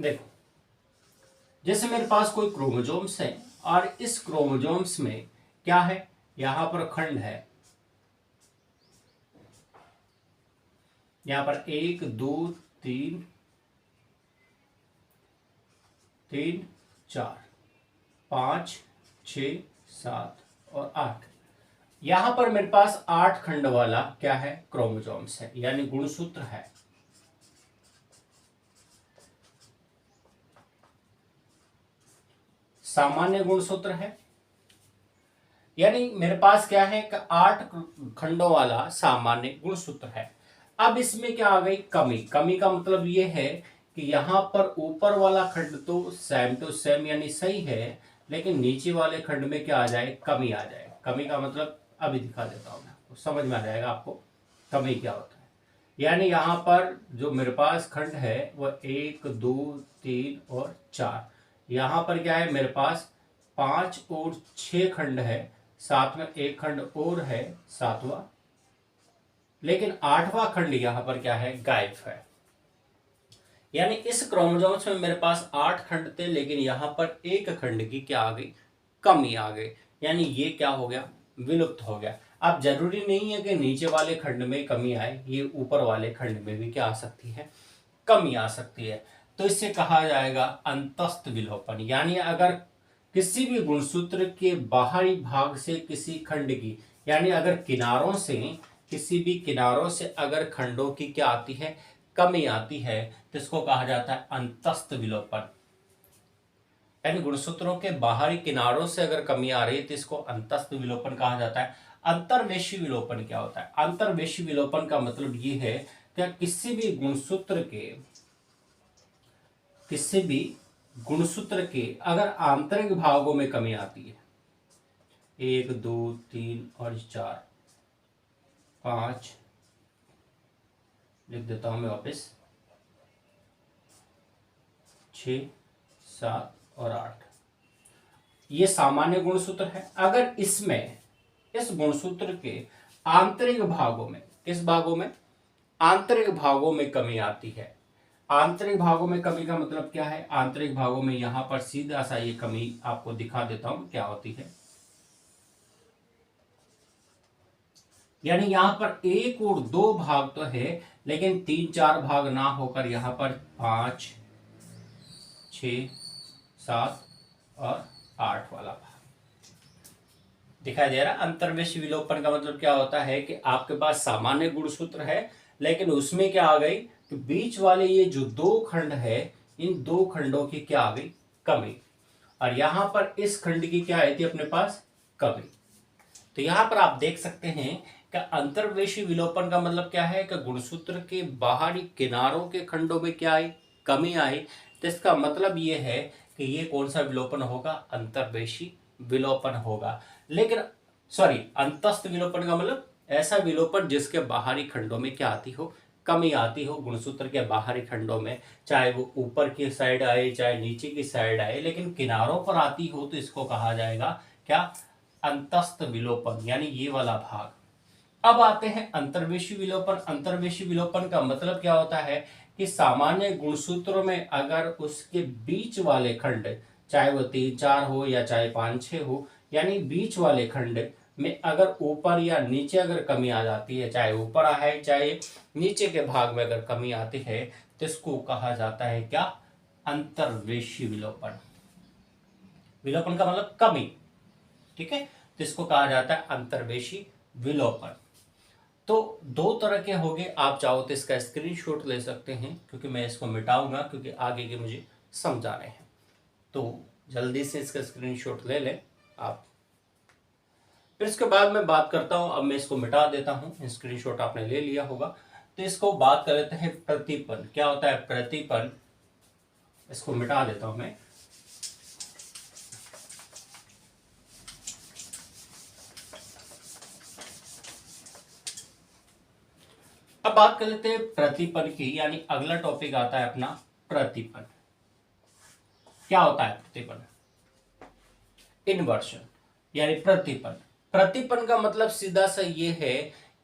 देखो, जैसे मेरे पास कोई क्रोमोजोम्स है और इस क्रोमोजोम्स में क्या है, यहां पर खंड है, यहां पर 1 2 3 3 4 5 6 7 और 8। यहां पर मेरे पास 8 खंड वाला क्या है, क्रोमोजोम्स है, यानी गुणसूत्र है। सामान्य गुणसूत्र है, यानी मेरे पास क्या है कि 8 खंडों वाला सामान्य गुणसूत्र है। अब इसमें क्या आ गई, कमी। कमी का मतलब ये है कि यहां पर ऊपर वाला खंड तो सेम टू सेम यानी सही है, लेकिन नीचे वाले खंड में क्या आ जाए, कमी आ जाए। कमी का मतलब अभी दिखा देता हूं मैं आपको, समझ में आ जाएगा आपको कमी क्या होता है। यानी यहां पर जो मेरे पास खंड है वह 1 2 3 और 4। यहां पर क्या है, मेरे पास 5 और 6 खंड है, साथ में एक खंड और है, सातवां, लेकिन 8वां खंड यहां पर क्या है, गायब है। यानी इस क्रोमोसोम्स में मेरे पास 8 खंड थे, लेकिन यहां पर एक खंड की क्या आ गई, कमी आ गई। यानी ये क्या हो गया, विलुप्त हो गया। अब जरूरी नहीं है कि नीचे वाले खंड में कमी आए, ये ऊपर वाले खंड में भी क्या आ सकती है, कमी आ सकती है। तो इसे कहा जाएगा अंतस्थ विलोपन। यानी अगर किसी भी गुणसूत्र के बाहरी भाग से किसी खंड की, यानी अगर किनारों से, किसी भी किनारों से अगर खंडों की क्या आती है, कमी आती है, तो इसको कहा जाता है अंतस्थ विलोपन। यानी गुणसूत्रों के बाहरी किनारों से अगर कमी आ रही है तो इसको अंतस्थ विलोपन कहा जाता है। अंतर्वेशी विलोपन क्या होता है, अंतर्वेशी विलोपन का मतलब ये है कि किसी भी गुणसूत्र के, किसी भी गुणसूत्र के अगर आंतरिक भागों में कमी आती है, 1 2 3 और 4 5, लिख देता हूं मैं वापस, 6 7 और 8, ये सामान्य गुणसूत्र है। अगर इसमें, इस गुणसूत्र के आंतरिक भागों में, किस भागों में, आंतरिक भागों में कमी आती है। आंतरिक भागों में कमी का मतलब क्या है, आंतरिक भागों में यहां पर सीधा सा ये कमी आपको दिखा देता हूं क्या होती है। यानी यहां पर 1 और 2 भाग तो है, लेकिन 3 4 भाग ना होकर यहां पर 5 6 7 और 8 वाला भाग दिखाई दे रहा। अंतर्वेशी विलोपन का मतलब क्या होता है कि आपके पास सामान्य गुणसूत्र है, लेकिन उसमें क्या आ गई कि बीच वाले ये जो 2 खंड है, इन 2 खंडों की क्या आ गई, कमी। और यहां पर इस खंड की क्या आई थी अपने पास, कमी। तो यहां पर आप देख सकते हैं कि अंतर्वेशी विलोपन का मतलब क्या है कि गुणसूत्र के बाहरी किनारों के खंडों में क्या आई, कमी आई। तो इसका मतलब यह है कि ये कौन सा विलोपन होगा, अंतर्वेशी विलोपन होगा। लेकिन सॉरी, अंतस्थ विलोपन का मतलब ऐसा विलोपन जिसके बाहरी खंडों में क्या आती हो, कमी आती हो, गुणसूत्र के बाहरी खंडों में, चाहे वो ऊपर की साइड आए चाहे नीचे की साइड आए, लेकिन किनारों पर आती हो तो इसको कहा जाएगा क्या, अंतस्थ विलोपन, यानी ये वाला भाग। अब आते हैं अंतर्वेशी विलोपन। अंतर्वेशी विलोपन का मतलब क्या होता है कि सामान्य गुणसूत्रों में अगर उसके बीच वाले खंड, चाहे वो 3 4 हो या चाहे 5 6 हो, यानी बीच वाले खंड में अगर ऊपर या नीचे अगर कमी आ जाती है, चाहे ऊपर आए चाहे नीचे के भाग में अगर कमी आती है, तो इसको कहा जाता है क्या, अंतर्वेशी विलोपन। विलोपन का मतलब कमी, ठीक है, तो इसको कहा जाता है अंतर्वेशी विलोपन। तो 2 तरह के हो गए, आप चाहो तो इसका स्क्रीनशॉट ले सकते हैं, क्योंकि मैं इसको मिटाऊंगा क्योंकि आगे के मुझे समझाने हैं। तो जल्दी से इसका स्क्रीनशॉट ले लें आप। फिर इसके बाद मैं बात करता हूं, अब मैं इसको मिटा देता हूं, स्क्रीनशॉट आपने ले लिया होगा। तो इसको बात कर लेते हैं प्रतिपन। क्या होता है प्रतिपन, इसको मिटा देता हूं मैं। अब बात कर लेते हैं प्रतिपन की, यानी अगला टॉपिक आता है अपना प्रतिपन। क्या होता है प्रतिपन, इन्वर्शन यानी प्रतिपन। प्रतिपन का मतलब सीधा सा ये है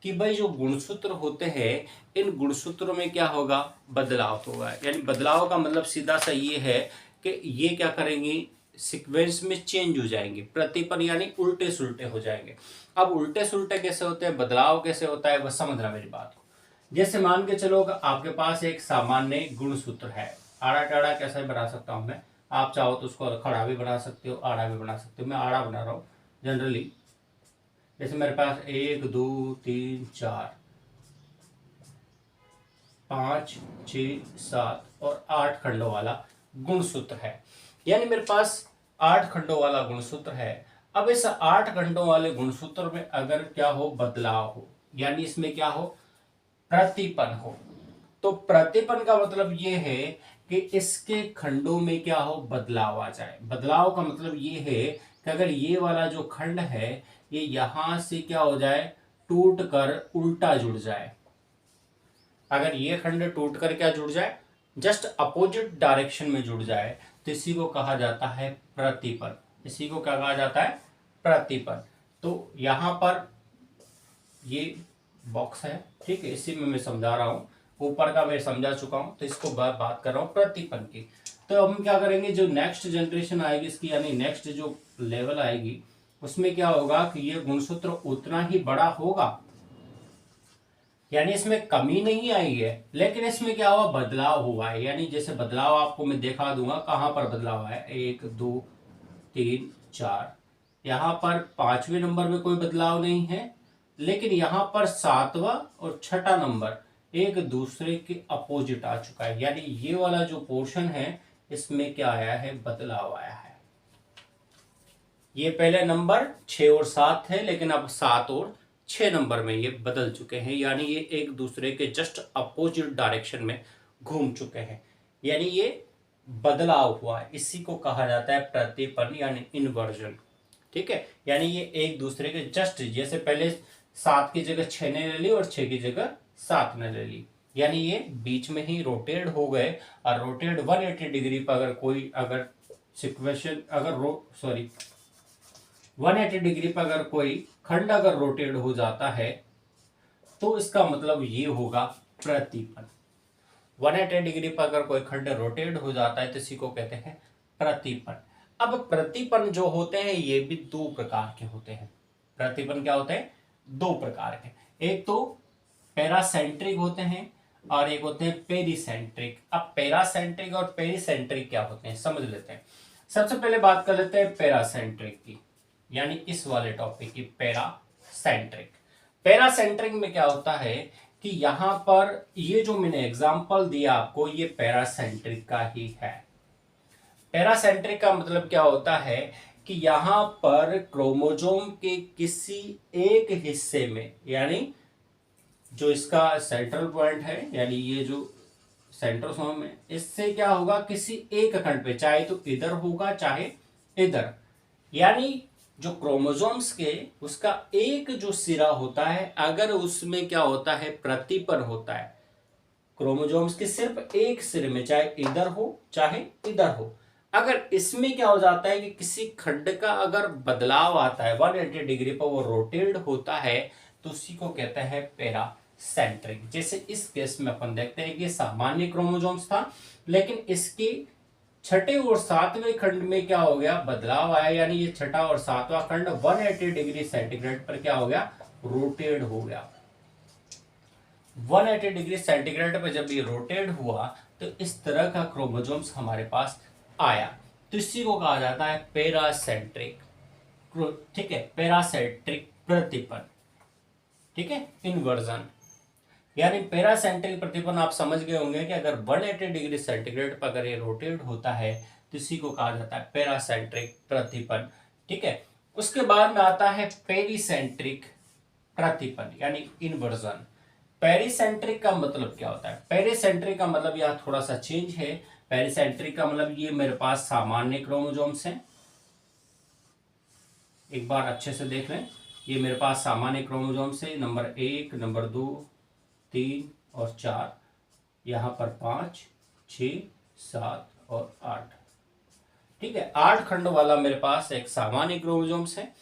कि भाई जो गुणसूत्र होते हैं इन गुणसूत्रों में क्या होगा, बदलाव होगा। यानी बदलाव का मतलब सीधा सा ये है कि ये क्या करेंगे, सीक्वेंस में चेंज हो जाएंगे, प्रतिपन्न यानी उल्टे सुलटे हो जाएंगे। अब उल्टे सुलटे कैसे होते हैं, बदलाव कैसे होता है, बस समझना मेरी बात को। जैसे मान के चलो आपके पास एक सामान्य गुणसूत्र है, आड़ा टेढ़ा कैसे बना सकता हूं मैं, आप चाहो तो उसको खड़ा भी बना सकते हो, आड़ा भी बना सकते हो। मैं आड़ा बना रहा हूं जनरली। जैसे मेरे पास 1 2 3 4 5 6 7 और 8 खंडों वाला गुणसूत्र है। यानी मेरे पास 8 खंडों वाला गुणसूत्र है। अब इस 8 खंडों वाले गुणसूत्र में अगर क्या हो, बदलाव हो, यानी इसमें क्या हो, प्रतिपन्न हो। तो प्रतिपन्न का मतलब ये है कि इसके खंडों में क्या हो, बदलाव आ जाए। बदलाव का मतलब ये है कि अगर ये वाला जो खंड है ये यहां से क्या हो जाए, टूट कर उल्टा जुड़ जाए। अगर ये खंड टूट कर क्या जुड़ जाए, जस्ट अपोजिट डायरेक्शन में जुड़ जाए, तो इसी को कहा जाता है प्रतिपन्न। इसी को क्या कहा जाता है, प्रतिपन्न। तो यहां पर ये बॉक्स है, ठीक है, इसी में मैं समझा रहा हूं, ऊपर का मैं समझा चुका हूं, तो इसको बात कर रहा हूं प्रतिपन्न की। तो हम क्या करेंगे, जो नेक्स्ट जनरेशन आएगी इसकी, यानी नेक्स्ट जो लेवल आएगी उसमें क्या होगा कि ये गुणसूत्र उतना ही बड़ा होगा, यानी इसमें कमी नहीं आई है, लेकिन इसमें क्या हुआ, बदलाव हुआ है। यानी जैसे बदलाव आपको मैं दिखा दूंगा कहां पर बदलाव है, 1 2 3 4। यहां पर 5वें नंबर में कोई बदलाव नहीं है, लेकिन यहां पर 7वां और 6ठा नंबर एक दूसरे के अपोजिट आ चुका है। यानी ये वाला जो पोर्शन है इसमें क्या आया है, बदलाव आया है। ये पहले नंबर 6 और 7 थे, लेकिन अब 7 और 6 नंबर में ये बदल चुके हैं। यानी ये एक दूसरे के जस्ट अपोजिट डायरेक्शन में घूम चुके हैं, यानी ये बदलाव हुआ है। इसी को कहा जाता है प्रतिपन्न यानी इन्वर्जन। ठीक है, यानी ये एक दूसरे के जस्ट, जैसे पहले 7 की जगह 6 ने ले ली और 6 की जगह 7 ने ले ली, यानी ये बीच में ही रोटेट हो गए। और रोटेट 180 डिग्री पर अगर कोई अगर सिक्वेशन अगर 180 डिग्री पर अगर कोई खंड अगर रोटेट हो जाता है तो इसका मतलब ये होगा प्रतिपन्न। 180 डिग्री पर अगर कोई खंड रोटेट हो जाता है तो इसी को कहते हैं प्रतिपन्न। अब प्रतिपन्न जो होते हैं ये भी दो प्रकार के होते हैं। प्रतिपन्न क्या होते हैं, दो प्रकार के। एक तो पैरासेंट्रिक होते हैं और एक होते हैं पेरीसेंट्रिक। अब पैरासेंट्रिक और पेरीसेंट्रिक क्या होते हैं समझ लेते हैं। सबसे पहले बात कर लेते हैं पैरासेंट्रिक की, यानी इस वाले टॉपिक की, पैरासेंट्रिक। पैरासेंट्रिक में क्या होता है कि यहां पर ये जो मैंने एग्जांपल दिया आपको ये पैरासेंट्रिक का ही है। पैरासेंट्रिक का मतलब क्या होता है कि यहां पर क्रोमोसोम के किसी एक हिस्से में, यानी जो इसका सेंट्रल पॉइंट है, यानी ये जो सेंट्रोसोम है, इससे क्या होगा, किसी एक खंड पे, चाहे तो इधर होगा चाहे इधर, यानी जो क्रोमोसोम्स के उसका एक जो सिरा होता है अगर उसमें क्या होता है, प्रतिपन्न होता है क्रोमोसोम्स के सिर्फ एक सिरे में, चाहे इधर हो चाहे इधर हो, अगर इसमें क्या हो जाता है कि किसी खंड का अगर बदलाव आता है 180 डिग्री पर वो रोटेट होता है, तो उसी को कहते हैं पैरासेंट्रिक। जैसे इस केस में अपन देखते हैं कि सामान्य क्रोमोसोम्स था, लेकिन इसकी छठे और सातवें खंड में क्या हो गया, बदलाव आया, यानी ये छठा और सातवां खंड 180 डिग्री सेंटीग्रेड पर क्या हो गया, रोटेट हो गया। 180 डिग्री सेंटीग्रेड पर जब ये रोटेट हुआ तो इस तरह का क्रोमोसोम्स हमारे पास आया, तो इसी को कहा जाता है पैरासेंट्रिक। ठीक है, पैरासेंट्रिक प्रतिपन्न, ठीक है, इन्वर्जन। यानी पैरासेंट्रिक प्रतिपन्न आप समझ गए होंगे कि अगर 180 डिग्री सेंटीग्रेड पर अगर ये रोटेट होता है तो इसी को कहा जाता है पैरासेंट्रिक प्रतिपन्न। ठीक है, उसके बाद में आता है पेरीसेंट्रिक प्रतिपन्न यानी इन्वर्जन। पेरीसेंट्रिक का मतलब क्या होता है, पेरीसेंट्रिक का मतलब यहां थोड़ा सा चेंज है। पेरीसेंट्रिक का मतलब ये मेरे पास सामान्य क्रोमोसोम्स हैं, एक बार अच्छे से देख लें, ये मेरे पास सामान्य क्रोमोसोम्स है, नंबर 1 नंबर 2 3 और 4, यहां पर 5 6 7 और 8। ठीक है, 8 खंड वाला मेरे पास एक सामान्य क्रोमोसोम्स है।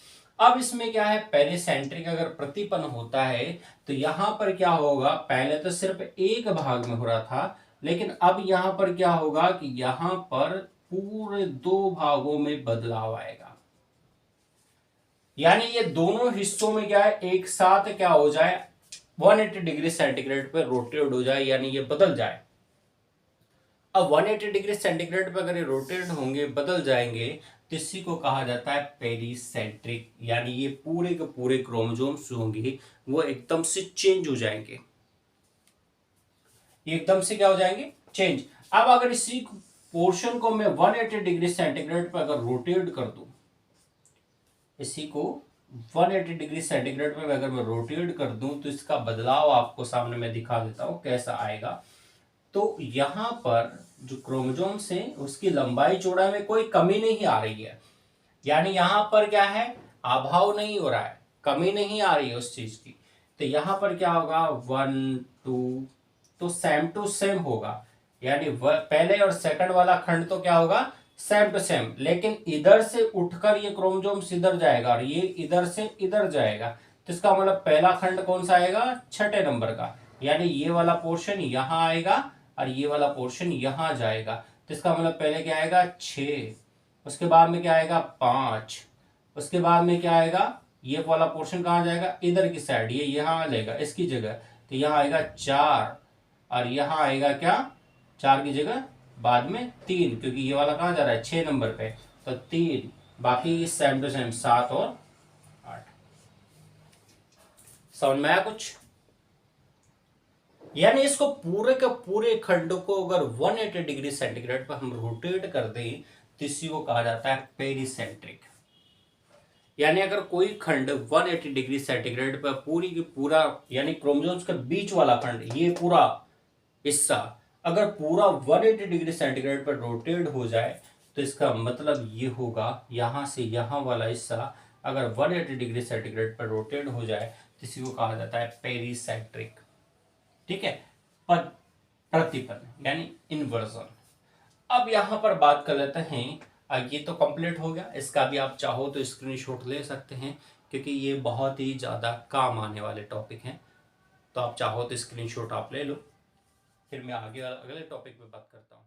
अब इसमें क्या है, पेरिसेंट्रिक अगर प्रतिपन्न होता है तो यहां पर क्या होगा, पहले तो सिर्फ एक भाग में हो रहा था, लेकिन अब यहां पर क्या होगा कि यहां पर पूरे दो भागों में बदलाव आएगा। यानी ये दोनों हिस्सों में क्या है, एक साथ क्या हो जाए, 180 डिग्री सेंटीग्रेड पे रोटेट हो जाए, यानी ये बदल जाए। अब 180 डिग्री सेंटीग्रेड पे अगर ये रोटेट होंगे, बदल जाएंगे, तो इसी को कहा जाता है पेरिसेंट्रिक, यानी ये पूरे के पूरे क्रोमोसोम्स जो होंगे वो एकदम से चेंज हो जाएंगे। ये एकदम से क्या हो जाएंगे, चेंज। अब अगर इसी पोर्शन को मैं 180 डिग्री सेंटीग्रेड पर अगर रोटेट कर दूं, इसी को 180 डिग्री सेंटीग्रेड पे अगर मैं रोटेट कर दूं, तो इसका बदलाव आपको सामने मैं दिखा देता हूं कैसा आएगा। तो यहां पर जो क्रोमोसोम्स है उसकी लंबाई चौड़ाई में कोई कमी नहीं आ रही है, यानी यहां पर क्या है, अभाव नहीं हो रहा है, कमी नहीं आ रही है उस चीज की। तो यहां पर क्या होगा, 1 2, तो सेम टू सेम होगा, यानी पहले और सेकंड वाला खंड तो क्या होगा, सेम टू सेम, लेकिन इधर से उठकर ये क्रोमोसोम्स इधर जाएगा और ये इधर से इधर जाएगा। तो इसका मतलब पहला खंड कौन सा आएगा, छठे नंबर का, यानी ये वाला पोर्शन यहां आएगा और ये वाला पोर्शन यहां जाएगा। तो इसका मतलब पहले क्या आएगा, 6, उसके बाद में क्या आएगा, 5, उसके बाद में क्या आएगा, ये वाला पोर्शन कहां जाएगा, इधर की साइड, ये यहां लेगा इसकी जगह, तो यहां आएगा 4, और यहां आएगा क्या, 4 की जगह बाद में 3, क्योंकि ये वाला कहां जा रहा है, 6 नंबर पे, तो 3, बाकी सेम टू सेम 7 और 8। समझ में आया कुछ? यानी इसको पूरे के पूरे खंड को अगर 180 डिग्री सेंटीग्रेड पर हम रोटेट कर दें, तो इसी को कहा जाता है पेरिसेंट्रिक। यानी अगर कोई खंड 180 डिग्री सेंटीग्रेड पर पूरी की पूरा, यानी क्रोमोसोम्स के बीच वाला खंड, ये पूरा हिस्सा अगर पूरा 180 डिग्री सेंटीग्रेड पर रोटेट हो जाए, तो इसका मतलब ये होगा, यहां से यहां वाला हिस्सा अगर 180 डिग्री सेंटीग्रेड पर रोटेट हो जाए, तो इसी को कहा जाता है पेरिसेंट्रिक। ठीक है, पर प्रतिपन्न यानी इन्वर्जन। अब यहां पर बात कर लेते हैं, ये तो कंप्लीट हो गया, इसका भी आप चाहो तो स्क्रीनशॉट ले सकते हैं, क्योंकि ये बहुत ही ज्यादा काम आने वाले टॉपिक हैं। तो आप चाहो तो स्क्रीनशॉट आप ले लो, फिर मैं आगे अगले टॉपिक पे बात करता हूँ।